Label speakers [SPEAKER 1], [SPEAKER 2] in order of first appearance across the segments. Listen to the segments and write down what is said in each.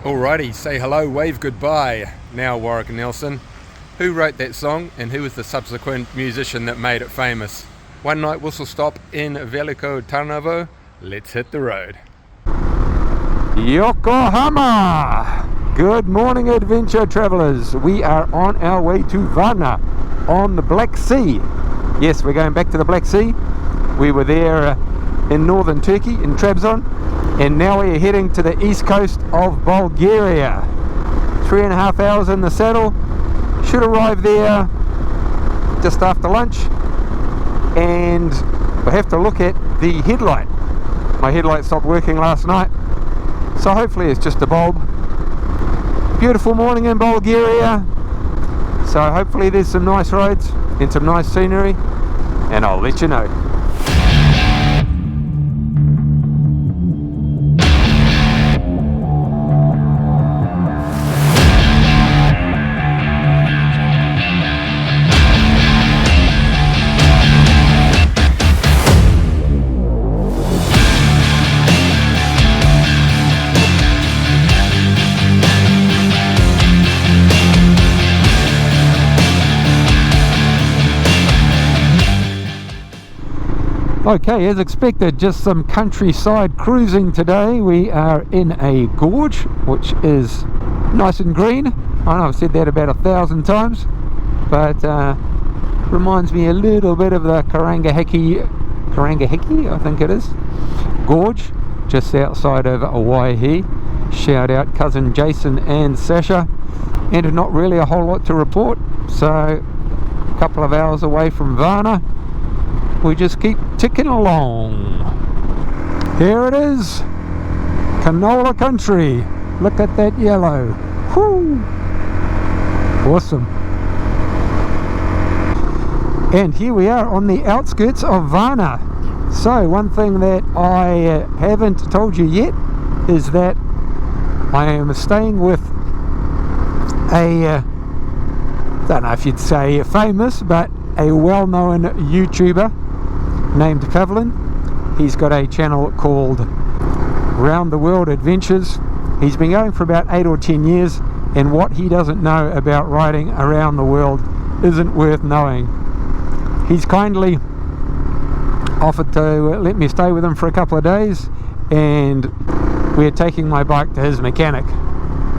[SPEAKER 1] Alrighty, say hello, wave goodbye. Now, Warwick Nelson. Who wrote that song and who was the subsequent musician that made it famous? One night whistle stop in velikotarnovo. Let's hit the road.
[SPEAKER 2] Yokohama! Good morning, adventure travelers. We are on our way to Varna on the Black Sea. Yes, we're going back to the Black Sea. We were there in northern Turkey, in Trabzon, and now we're heading to the east coast of Bulgaria. 3.5 hours in the saddle. Should arrive there just after lunch, and we'll have to look at the headlight. My headlight stopped working last night, so hopefully it's just a bulb. Beautiful morning in Bulgaria, so hopefully there's some nice roads and some nice scenery, and I'll let you know. Okay, as expected, just some countryside cruising today. We are in a gorge, which is nice and green. I know I've said that about 1,000 times, but reminds me a little bit of the Karangahake, I think it is, gorge, just outside of Waihi. Shout out cousin Jason and Sasha. And not really a whole lot to report, so a couple of hours away from Varna. We just keep ticking along. Here it is, canola country. Look at that yellow. Whoo! Awesome. And here we are on the outskirts of Varna. So one thing that I haven't told you yet is that I am staying with a, don't know if you'd say famous, but a well-known YouTuber named Pavlin. He's got a channel called Round the World Adventures. He's been going for about 8 or 10 years, and what he doesn't know about riding around the world isn't worth knowing. He's kindly offered to let me stay with him for a couple of days, and we're taking my bike to his mechanic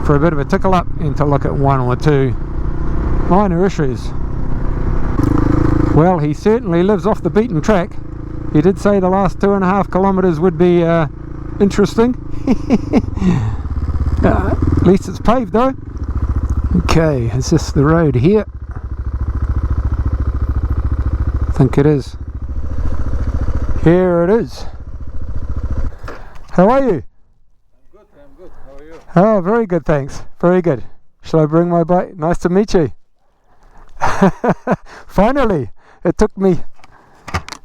[SPEAKER 2] for a bit of a tickle up and to look at one or two minor issues. Well, he certainly lives off the beaten track. He did say the last 2.5 kilometers would be interesting. At least it's paved though. Okay, is this the road here? I think it is. Here it is. How are you?
[SPEAKER 3] I'm good. How are you?
[SPEAKER 2] Oh, very good, thanks. Very good. Shall I bring my bike? Nice to meet you. Finally, it took me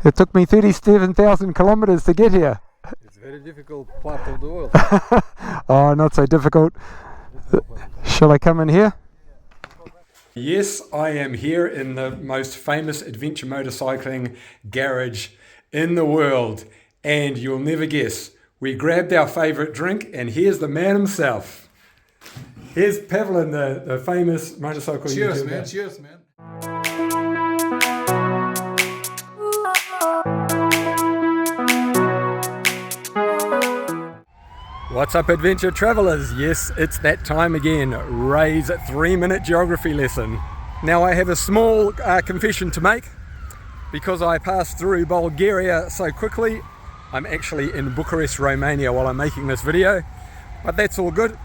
[SPEAKER 2] 37,000 kilometers to get here.
[SPEAKER 3] It's a very difficult part of the world.
[SPEAKER 2] Oh, not so difficult. Shall I come in here?
[SPEAKER 1] Yes, I am here in the most famous adventure motorcycling garage in the world, and you'll never guess. We grabbed our favourite drink, and here's the man himself. Here's Pavlin, the famous motorcycle
[SPEAKER 3] Cheers,
[SPEAKER 1] YouTuber.
[SPEAKER 3] man. Cheers, man.
[SPEAKER 1] What's up, adventure travelers? Yes, it's that time again. Ray's 3-minute geography lesson. Now I have a small confession to make. Because I passed through Bulgaria so quickly, I'm actually in Bucharest, Romania while I'm making this video. But that's all good.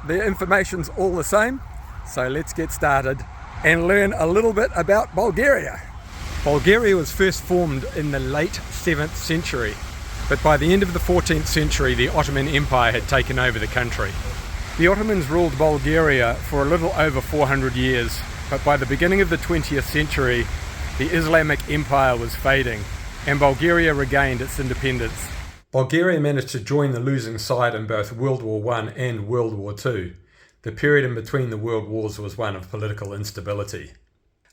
[SPEAKER 1] The information's all the same. So let's get started and learn a little bit about Bulgaria. Bulgaria was first formed in the late 7th century. But by the end of the 14th century, the Ottoman Empire had taken over the country. The Ottomans ruled Bulgaria for a little over 400 years, but by the beginning of the 20th century, the Islamic Empire was fading, and Bulgaria regained its independence. Bulgaria managed to join the losing side in both World War I and World War II. The period in between the world wars was one of political instability.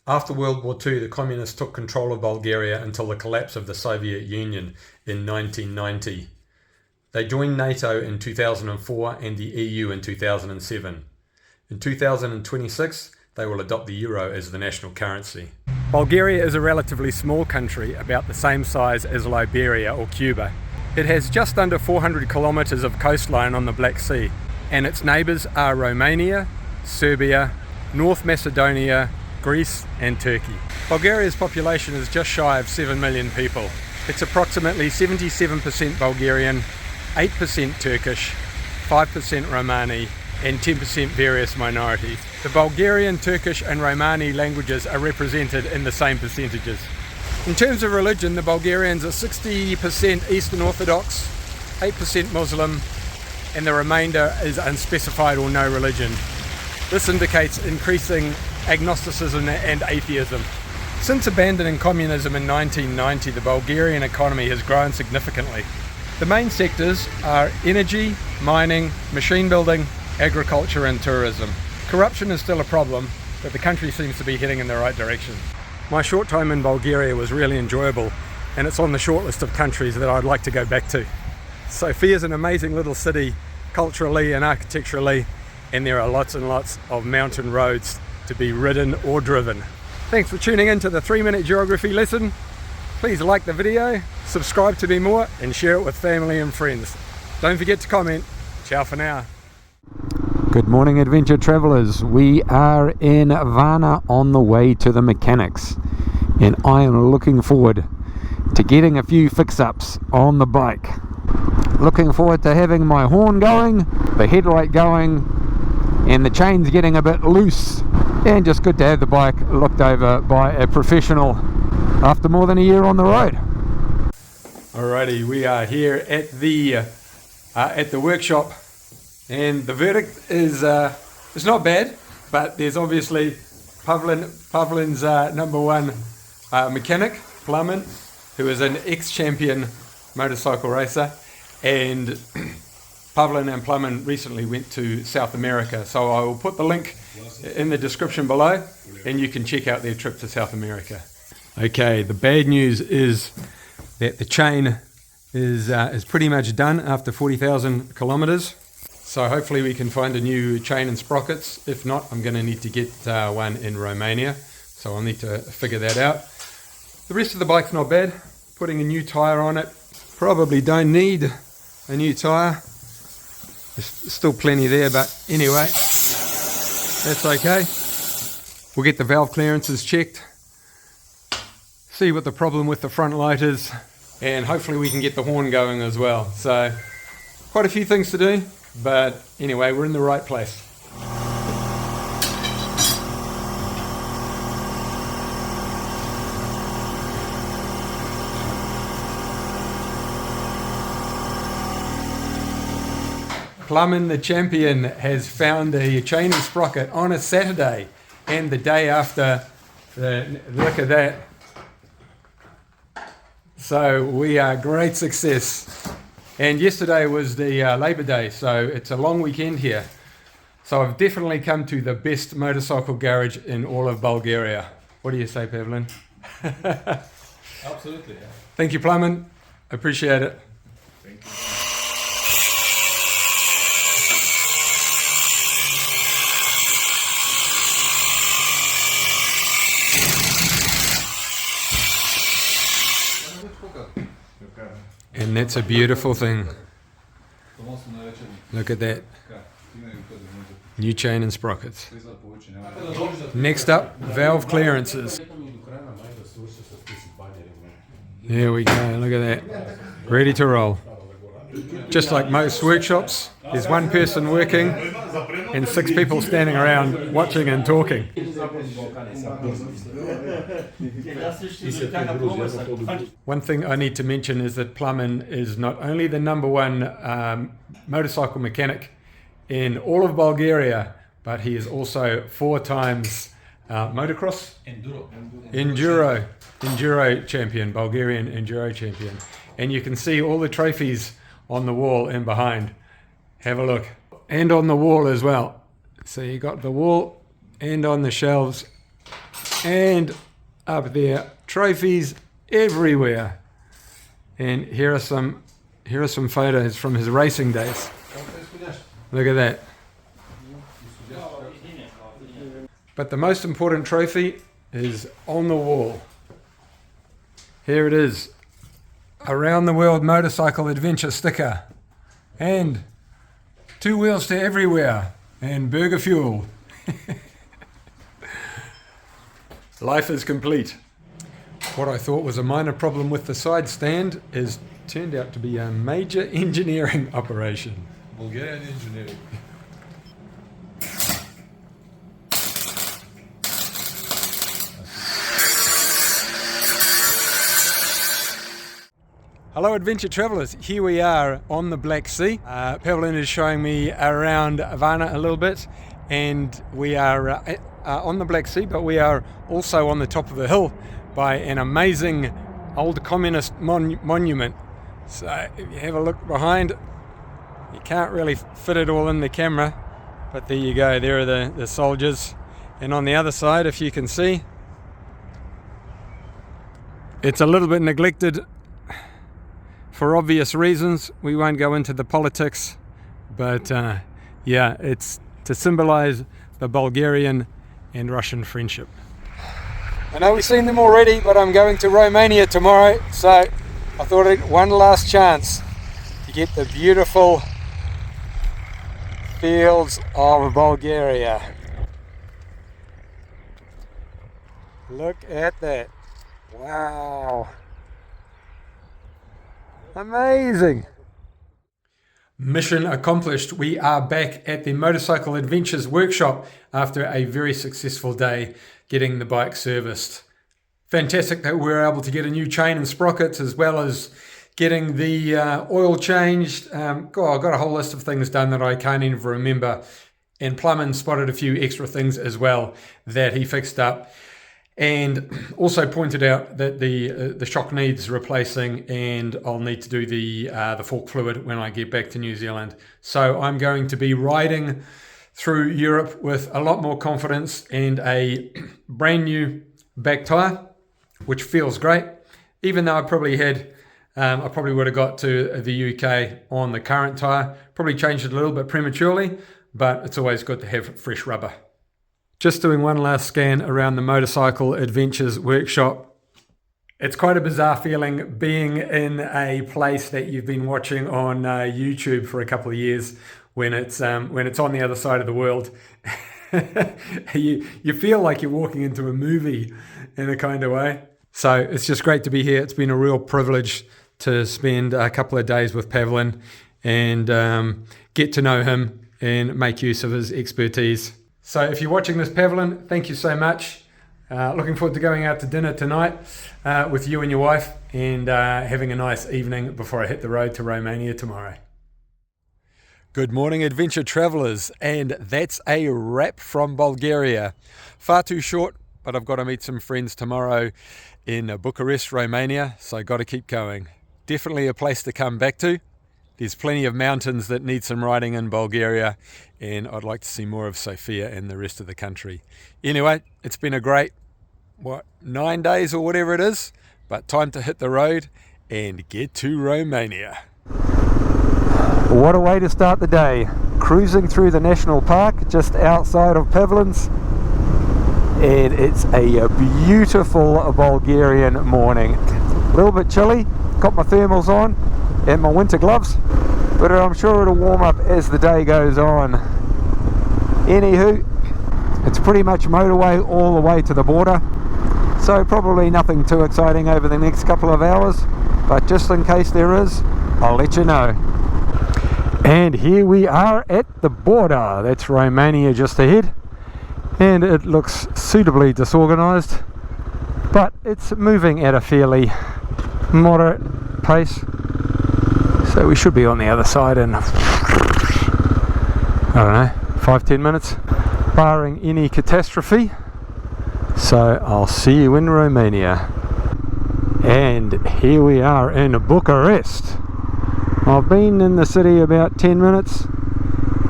[SPEAKER 1] After World War II, the communists took control of Bulgaria until the collapse of the Soviet Union in 1990. They joined NATO in 2004 and the EU in 2007. In 2026, they will adopt the euro as the national currency. Bulgaria is a relatively small country, about the same size as Liberia or Cuba. It has just under 400 kilometers of coastline on the Black Sea, and its neighbors are Romania, Serbia, North Macedonia, Greece and Turkey. Bulgaria's population is just shy of 7 million people. It's approximately 77% Bulgarian, 8% Turkish, 5% Romani and 10% various minorities. The Bulgarian, Turkish and Romani languages are represented in the same percentages. In terms of religion, the Bulgarians are 60% Eastern Orthodox, 8% Muslim, and the remainder is unspecified or no religion. This indicates increasing agnosticism and atheism. Since abandoning communism in 1990, the Bulgarian economy has grown significantly. The main sectors are energy, mining, machine building, agriculture and tourism. Corruption is still a problem, but the country seems to be heading in the right direction. My short time in Bulgaria was really enjoyable, and it's on the short list of countries that I'd like to go back to. Sofia is an amazing little city, culturally and architecturally, and there are lots and lots of mountain roads to be ridden or driven. Thanks for tuning in to the 3-minute geography lesson. Please like the video, subscribe to be more, and share it with family and friends. Don't forget to comment. Ciao for now.
[SPEAKER 2] Good morning, adventure travellers. We are in Varna on the way to the mechanics, and I am looking forward to getting a few fix-ups on the bike. Looking forward to having my horn going, the headlight going, and the chains getting a bit loose, and just good to have the bike looked over by a professional after more than a year on the road.
[SPEAKER 1] Alrighty, we are here at the workshop, and the verdict is it's not bad, but there's obviously Pavlin's number one mechanic, Pavlin, who is an ex-champion motorcycle racer, and Pavlin and Pavlin recently went to South America, so I will put the link in the description below and you can check out their trip to South America. Okay, the bad news is that the chain is pretty much done after 40,000 kilometers, so hopefully we can find a new chain and sprockets. If not, I'm going to need to get one in Romania, so I'll need to figure that out. The rest of the bike's not bad. Putting a new tyre on it, probably don't need a new tyre. There's still plenty there, but anyway, that's okay. We'll get the valve clearances checked, see what the problem with the front light is, and hopefully we can get the horn going as well. So quite a few things to do, but anyway, we're in the right place. Pavlin, the champion, has found a chain and sprocket on a Saturday, and the day after, look at that. So we are great success. And yesterday was the Labor Day, so it's a long weekend here. So I've definitely come to the best motorcycle garage in all of Bulgaria. What do you say, Pavlin?
[SPEAKER 3] Absolutely, yeah.
[SPEAKER 1] Thank you, Pavlin. Appreciate it.
[SPEAKER 3] Thank you.
[SPEAKER 1] And that's a beautiful thing. Look at that. New chain and sprockets. Next up, valve clearances. There we go, look at that. Ready to roll. Just like most workshops, there's one person working and 6 people standing around watching and talking. One thing I need to mention is that Pavlin is not only the number one motorcycle mechanic in all of Bulgaria, but he is also 4 times motocross enduro champion, Bulgarian enduro champion. And you can see all the trophies on the wall and behind. Have a look. And on the wall as well. So you got the wall and on the shelves and up there, trophies everywhere. And here are some Here are some photos from his racing days. Look at that. But the most important trophy is on the wall. Here it is. Around the World Motorcycle Adventure sticker. And 2 wheels to everywhere. And burger fuel. Life is complete. What I thought was a minor problem with the side stand is turned out to be a major engineering operation.
[SPEAKER 3] Bulgarian engineering.
[SPEAKER 1] Hello adventure travellers, here we are on the Black Sea. Pavlin is showing me around Varna a little bit, and we are on the Black Sea, but we are also on the top of a hill by an amazing old communist monument. So if you have a look behind, you can't really fit it all in the camera, but there you go, there are the soldiers. And on the other side, if you can see, it's a little bit neglected for obvious reasons. We won't go into the politics, but yeah, it's to symbolize the Bulgarian and Russian friendship. I know we've seen them already, but I'm going to Romania tomorrow, so I thought I'd one last chance to get the beautiful fields of Bulgaria. Look at that. Wow. Amazing. Mission accomplished. We are back at the Motorcycle Adventures workshop after a very successful day getting the bike serviced. Fantastic that we were able to get a new chain and sprockets, as well as getting the oil changed. I got a whole list of things done that I can't even remember. And Plumman spotted a few extra things as well that he fixed up. And also pointed out that the shock needs replacing, and I'll need to do the fork fluid when I get back to New Zealand. So I'm going to be riding through Europe with a lot more confidence and a brand new back tyre, which feels great. Even though I probably would have got to the UK on the current tyre, probably changed it a little bit prematurely, but it's always good to have fresh rubber. Just doing one last scan around the Motorcycle Adventures workshop. It's quite a bizarre feeling being in a place that you've been watching on YouTube for a couple of years when it's on the other side of the world. you feel like you're walking into a movie in a kind of way. So it's just great to be here. It's been a real privilege to spend a couple of days with Pavlin and get to know him and make use of his expertise. So if you're watching this, Pavlin, thank you so much. Looking forward to going out to dinner tonight with you and your wife, and having a nice evening before I hit the road to Romania tomorrow. Good morning, adventure travellers, and that's a wrap from Bulgaria. Far too short, but I've got to meet some friends tomorrow in Bucharest, Romania, so got to keep going. Definitely a place to come back to. There's plenty of mountains that need some riding in Bulgaria, and I'd like to see more of Sofia and the rest of the country. Anyway, it's been a great, 9 days or whatever it is, but time to hit the road and get to Romania.
[SPEAKER 2] What a way to start the day. Cruising through the national park just outside of Pavlin's, and it's a beautiful Bulgarian morning. A little bit chilly, got my thermals on and my winter gloves, but I'm sure it'll warm up as the day goes on. Anywho, it's pretty much motorway all the way to the border, so probably nothing too exciting over the next couple of hours, but just in case there is, I'll let you know. And here we are at the border. That's Romania just ahead, and it looks suitably disorganized, but it's moving at a fairly moderate pace. So we should be on the other side in, I don't know, 5-10 minutes, barring any catastrophe. So I'll see you in Romania. And here we are in Bucharest. I've been in the city about 10 minutes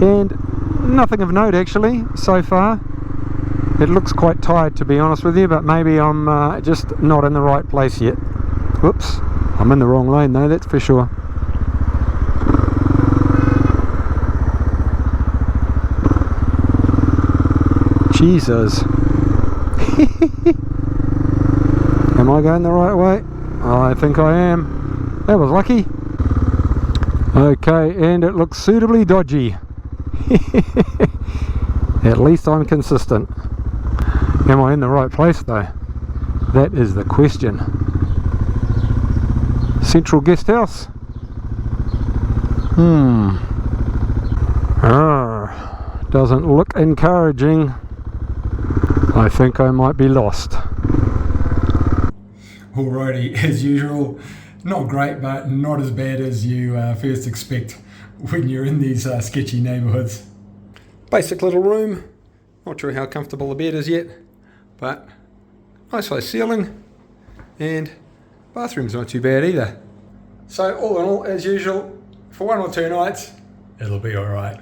[SPEAKER 2] and nothing of note actually so far. It looks quite tired, to be honest with you, but maybe I'm just not in the right place yet. Whoops, I'm in the wrong lane though, that's for sure. Jesus. Am I going the right way? I think I am. That was lucky. Okay, and it looks suitably dodgy. At least I'm consistent. Am I in the right place though? That is the question. Central guest house? Doesn't look encouraging. I think I might be lost.
[SPEAKER 1] Alrighty, as usual, not great, but not as bad as you first expect when you're in these sketchy neighbourhoods. Basic little room, not sure how comfortable the bed is yet, but nice high ceiling, and bathroom's not too bad either. So all in all, as usual, for 1 or 2 nights, it'll be alright.